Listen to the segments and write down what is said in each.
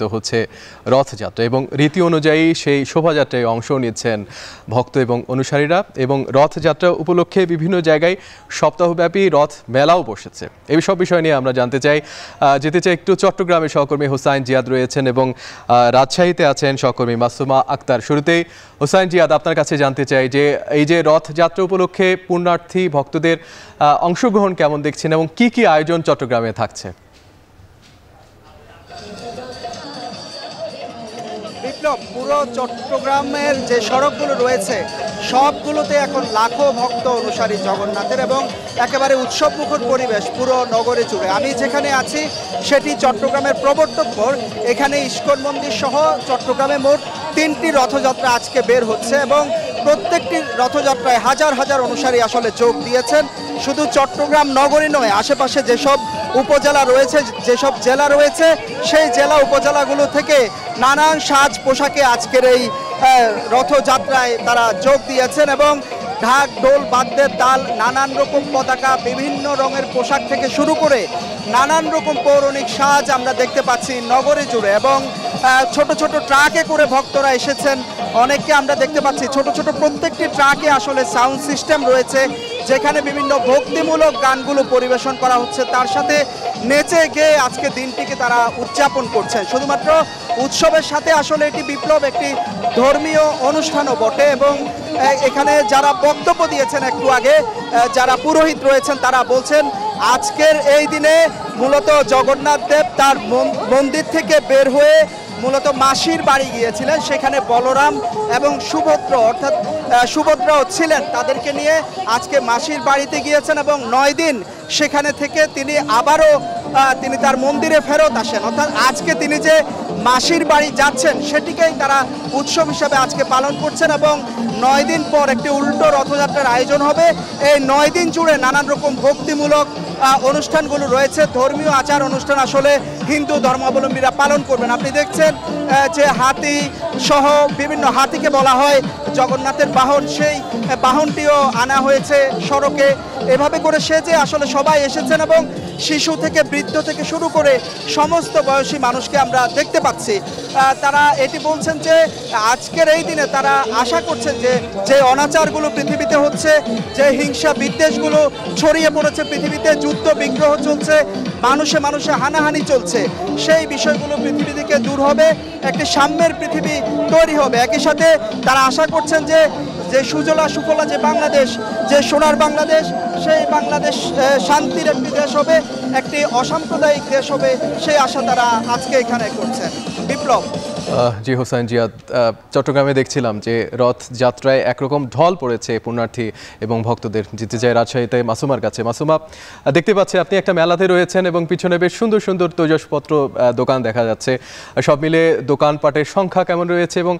তো হচ্ছে রথযাত্রা এবং রীতি অনুযায়ী সেই শোভাযাত্রায় অংশ নিচ্ছেন ভক্ত এবং অনুসারীরা এবং রথযাত্রা উপলক্ষে বিভিন্ন জায়গায় সপ্তাহব্যাপী রথ মেলাও বসেছে। এই সব বিষয় নিয়ে আমরা যেতে চাই একটু চট্টগ্রামের সহকর্মী হোসাইন জিয়াদ রয়েছেন এবং রাজশাহীতে আছেন সহকর্মী মাসুমা আক্তার। শুরুতেই হোসাইন জিয়াদ, আপনার কাছে জানতে চাই যে এই যে রথযাত্রা উপলক্ষে পুণ্যার্থী ভক্তদের অংশগ্রহণ কেমন দেখছেন এবং কি কি আয়োজন চট্টগ্রামে থাকছে? বিপ্লব, পুরো চট্টগ্রামের যে সড়কগুলো রয়েছে সবগুলোতে এখন লাখো ভক্ত অনুসারী জগন্নাথের এবং একেবারে উৎসবমুখর পরিবেশ পুরো নগরে জুড়ে। আমি যেখানে আছি সেটি চট্টগ্রামের প্রবর্তক মোড়। এখানে ইস্কন মন্দির সহ চট্টগ্রামে মোট 3টি রথযাত্রা আজকে বের হচ্ছে এবং প্রত্যেকটি রথযাত্রায় হাজার হাজার অনুসারী আসলে যোগ দিয়েছেন। শুধু চট্টগ্রাম নগরী নয়, আশেপাশে যেসব উপজেলা রয়েছে, যেসব জেলা রয়েছে, সেই জেলা উপজেলাগুলো থেকে নানান সাজ পোশাকে আজকের এই রথযাত্রায় তারা যোগ দিয়েছেন এবং ঢাক ঢোল বাদ্যের তাল, নানান রকম পতাকা, বিভিন্ন রঙের পোশাক থেকে শুরু করে নানান রকম পৌরাণিক সাজ আমরা দেখতে পাচ্ছি নগরে জুড়ে এবং ছোট ছোট ট্রাকে করে ভক্তরা এসেছেন। অনেককে আমরা দেখতে পাচ্ছি ছোট ছোট প্রত্যেকটি ট্রাকে আসলে সাউন্ড সিস্টেম রয়েছে, যেখানে বিভিন্ন ভক্তিমূলক গানগুলো পরিবেশন করা হচ্ছে, তার সাথে নেচে গেয়ে আজকে দিনটিকে তারা উদযাপন করছেন। শুধুমাত্র উৎসবের সাথে আসলে এটি বিপ্লব একটি ধর্মীয় অনুষ্ঠানও বটে এবং এখানে যারা বক্তব্য দিয়েছেন একটু আগে, যারা পুরোহিত রয়েছেন, তারা বলছেন আজকের এই দিনে মূলত জগন্নাথ দেব তার মন্দির থেকে বের হয়ে মূলত মাসির বাড়ি গিয়েছিলেন। সেখানে বলরাম এবং সুভদ্রাও ছিলেন, তাদেরকে নিয়ে আজকে মাসির বাড়িতে গিয়েছেন এবং 9 দিন সেখানে থেকে তিনি আবারও তার মন্দিরে ফেরত আসেন। অর্থাৎ আজকে তিনি যে মাসির বাড়ি যাচ্ছেন সেটিকেই তারা উৎসব হিসাবে আজকে পালন করছেন এবং 9 দিন পর একটি উল্টো রথযাত্রার আয়োজন হবে। এই 9 দিন জুড়ে নানান রকম ভক্তিমূলক অনুষ্ঠানগুলো রয়েছে, ধর্মীয় আচার অনুষ্ঠান আসলে হিন্দু ধর্মাবলম্বীরা পালন করবেন। আপনি দেখছেন যে হাতি সহ বিভিন্ন, হাতিকে বলা হয় জগন্নাথের বাহন, সেই বাহনটিও আনা হয়েছে সড়কে। এভাবে করে সেজে আসলে সবাই এসেছেন এবং শিশু থেকে বৃদ্ধ থেকে শুরু করে সমস্ত বয়সী মানুষকে আমরা দেখতে পাচ্ছি। তারা এটি বলছেন যে আজকের এই দিনে তারা আশা করছেন যে অনাচারগুলো পৃথিবীতে হচ্ছে, যে হিংসা বিদ্বেষগুলো ছড়িয়ে পড়েছে পৃথিবীতে, যুদ্ধ বিগ্রহ চলছে, মানুষে মানুষে হানাহানি চলছে, সেই বিষয়গুলো পৃথিবী থেকে দূর হবে, একটি সাম্যের পৃথিবী তৈরি হবে। একই সাথে তারা আশা করছেন যে সুজলা সুফলা যে বাংলাদেশ, যে সোনার বাংলাদেশ, সেই বাংলাদেশ শান্তির একটি দেশ হবে, একটি অসাম্প্রদায়িক দেশ হবে, সেই আশা তারা আজকে এখানে করছেন। বিপ্লব। জি হোসাইন জিয়াদ, চট্টগ্রামে দেখছিলাম যে রথযাত্রায় একরকম ঢল পড়েছে পুণ্যার্থী এবং ভক্তদের। যেতে চাই রাজশাহীতে মাসুমার কাছে। মাসুমা, দেখতে পাচ্ছি আপনি একটা মেলাতে রয়েছেন এবং পিছনে বেশ সুন্দর সুন্দর তৈজসপত্র দোকান দেখা যাচ্ছে। সব মিলে দোকানপাটের সংখ্যা কেমন রয়েছে এবং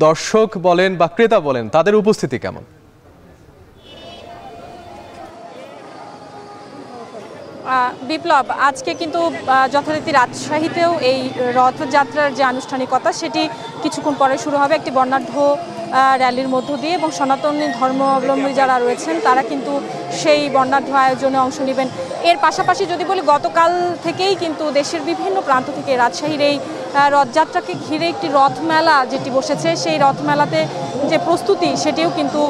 দর্শক বলেন বা ক্রেতা বলেন তাদের উপস্থিতি কেমন? বিপ্লব, আজকে কিন্তু যথারীতি রাজশাহীতেও এই রথযাত্রার যে আনুষ্ঠানিকতা সেটি কিছুক্ষণ পরে শুরু হবে একটি বর্ণাঢ্য র্যালির মধ্য দিয়ে এবং সনাতনী ধর্মাবলম্বী যারা রয়েছেন তারা কিন্তু সেই বর্ণাঢ্য আয়োজনে অংশ নেবেন। এর পাশাপাশি যদি বলি, গতকাল থেকেই কিন্তু দেশের বিভিন্ন প্রান্ত থেকে রাজশাহীর এই রথযাত্রাকে ঘিরে একটি রথমেলা যেটি বসেছে, সেই রথমেলাতে যে প্রস্তুতি সেটিও কিন্তু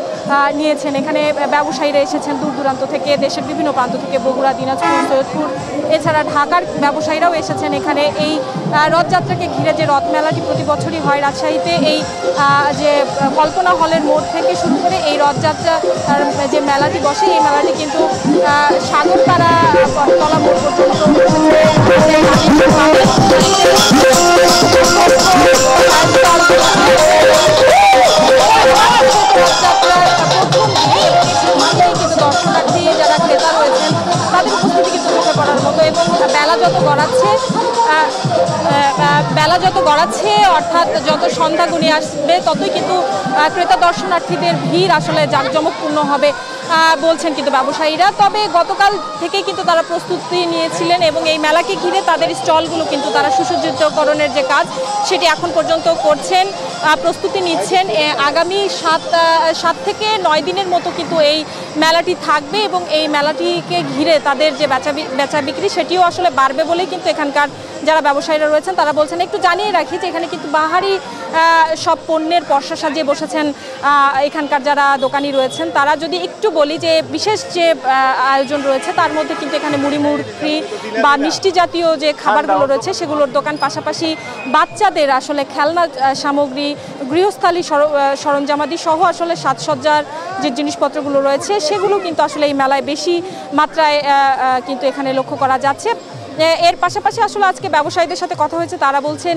নিয়েছেন। এখানে ব্যবসায়ীরা এসেছেন দূর দূরান্ত থেকে, দেশের বিভিন্ন প্রান্ত থেকে, বগুড়া, দিনাজপুর, সৈয়দপুর, এছাড়া ঢাকার ব্যবসায়ীরাও এসেছেন এখানে। এই রথযাত্রাকে ঘিরে যে রথমেলাটি প্রতি বছরই হয় রাজশাহীতে, এই যে কল্পনা হলের মোড় থেকে শুরু করে এই রথযাত্রা যে মেলাটি বসে, এই মেলাটি কিন্তু সাগরপাড়া তলা মোড় পর্যন্ত দর্শনার্থী যারা ক্রেতা রয়েছেন তাদের উপস্থিতি কিন্তু চোখে পড়ার মতো এবং বেলা যত গড়াচ্ছে অর্থাৎ যত সন্ধ্যা গুনিয়ে আসবে ততই কিন্তু ক্রেতা দর্শনার্থীদের ভিড় আসলে জাঁকজমকপূর্ণ হবে বলছেন কিন্তু ব্যবসায়ীরা। তবে গতকাল থেকেই কিন্তু তারা প্রস্তুতি নিয়েছিলেন এবং এই মেলাকে ঘিরে তাদের স্টলগুলো কিন্তু তারা সুসজ্জিতকরণের যে কাজ সেটি এখন পর্যন্ত করছেন। প্রস্তুতি নিচ্ছেন। আগামী 7 থেকে 9 দিনের মতো কিন্তু এই মেলাটি থাকবে এবং এই মেলাটিকে ঘিরে তাদের যে বেচা বিক্রি সেটিও আসলে বাড়বে বলেই কিন্তু এখানকার যারা ব্যবসায়ীরা রয়েছেন তারা বলছেন। একটু জানিয়ে রাখি যে এখানে কিন্তু বাহারি সব পণ্যের পসরা সাজিয়ে বসেছেন এখানকার যারা দোকানি রয়েছেন তারা। যদি একটু বলি যে বিশেষ যে আয়োজন রয়েছে তার মধ্যে কিন্তু এখানে মুড়ি মুড়কি বা মিষ্টি জাতীয় যে খাবারগুলো রয়েছে সেগুলোর দোকান, পাশাপাশি বাচ্চাদের আসলে খেলনা সামগ্রী, গৃহস্থালী সরঞ্জামাদি সহ আসলে সাজসজ্জার যে জিনিসপত্রগুলো রয়েছে সেগুলো কিন্তু আসলে এই মেলায় বেশি মাত্রায় কিন্তু এখানে লক্ষ্য করা যাচ্ছে। এর পাশাপাশি আসলে আজকে ব্যবসায়ীদের সাথে কথা হয়েছে, তারা বলছেন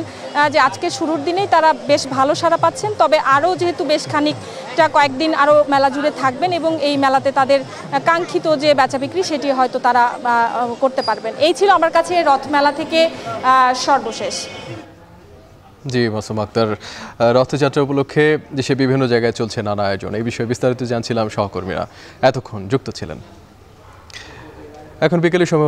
যে আজকে শুরুর দিনেই তারা বেশ ভালো সাড়া পাচ্ছেন, তবে আরও যেহেতু বেশ খানিকটা কয়েকদিন আরও মেলা জুড়ে থাকবেন এবং এই মেলাতে তাদের কাঙ্ক্ষিত যে বেচা বিক্রি সেটি হয়তো তারা করতে পারবেন। এই ছিল আমার কাছে রথ মেলা থেকে সর্বশেষ। জি মাসুম আক্তার, রথযাত্রা উপলক্ষে দেশে বিভিন্ন জায়গায় চলছে নানা আয়োজন, এই বিষয়ে বিস্তারিত জানছিলাম সহকর্মীরা এতক্ষণ যুক্ত ছিলেন। এখন বিকেলের সময়